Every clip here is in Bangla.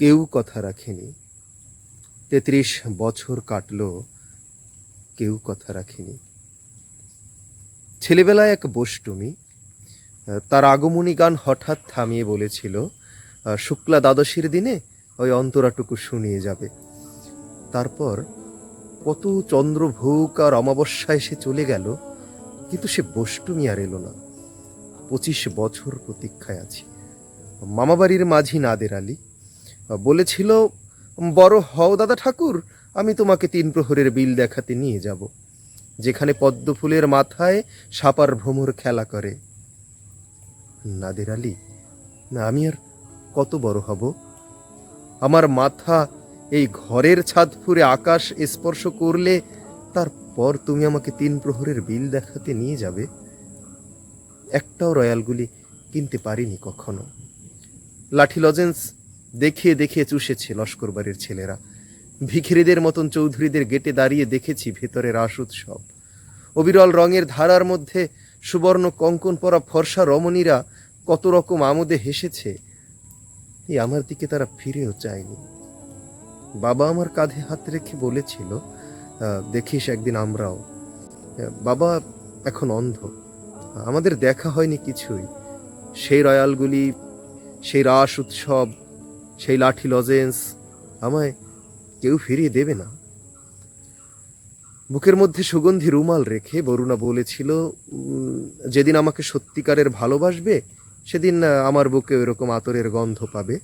কেউ কথা রাখেনি। ৩৩ বছর কাটল, কেউ কথা রাখেনি। ছেলেবেলায় এক বষ্টমী, তার আগমনী গান হঠাৎ থামিয়ে বলেছিল, শুক্লা দ্বাদশীর দিনে ওই অন্তরাটুকু শুনিয়ে যাবে। তারপর কত চন্দ্রভোগ আর অমাবস্যায় সে চলে গেল, কিন্তু সে বষ্টমী আর এলো না। ২৫ বছর প্রতীক্ষায় আছি। মামাবাড়ির মাঝি নাদের আলী বলেছিল, বড় হও দাদা ঠাকুর, আমি তোমাকে ৩ প্রহরের বিল দেখাতে নিয়ে যাব, যেখানে পদ্মফুলের মাথায় সাপার ভ্রমর খেলা করে। নাদের আলী, না, আমি আর কত বড় হব? আমার মাথা এই ঘরের ছাদ ফুঁড়ে আকাশ স্পর্শ করলে তারপর তুমি আমাকে ৩ প্রহরের বিল দেখাতে নিয়ে যাবে? একটাও রয়্যালগুলি কিনতে পারিনি কখনো। লাঠি লজেন্স দেখিয়ে দেখিয়ে চুষেছে লস্কর বাড়ির ছেলেরা। ভিখিরিদের মতন চৌধুরীদের গেটে দাঁড়িয়ে দেখেছি ভেতরের রাস উৎসব। অবিরল রঙের ধারার মধ্যে সুবর্ণ কঙ্কন পরা ফর্সা রমণীরা কত রকম আমোদে হেসেছে। এই আমার দিকে তারা ফিরেও চায়নি। বাবা আমার কাঁধে হাত রেখে বলেছিল, দেখিস একদিন আমরাও। বাবা এখন অন্ধ, আমাদের দেখা হয়নি কিছুই। সেই রয়্যালগুলি, সেই রাস উৎসব, সেই লাঠি লজেন্স আমায় কেউ ফিরিয়ে দেবে না। বুকের মধ্যে সুগন্ধি রুমাল রেখে বরুণা বলেছিল, যেদিন আমাকে সত্যিকারের ভালোবাসবে সেদিন আমার বুকে ওইরকম আতরের গন্ধ পাবে।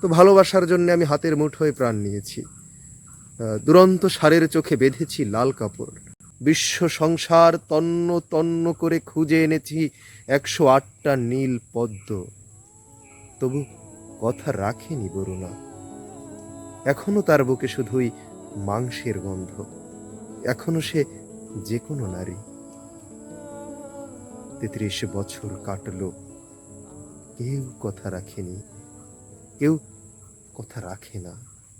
তো ভালোবাসার জন্য আমি হাতের মুঠোয় প্রাণ নিয়েছি। দুরন্ত সারের চোখে বেঁধেছি লাল কাপড়। বিশ্ব সংসার তন্ন তন্ন করে খুঁজে এনেছি ১০৮টা নীল পদ্ম। তবু কথা রাখেনি বরুণা। এখনো তার বুকে শুধুই মাংসের গন্ধ। এখনো সে যে কোনো নারী। ৩৩ বছর কাটল, কেউ কথা রাখেনি, কেউ কথা রাখে না।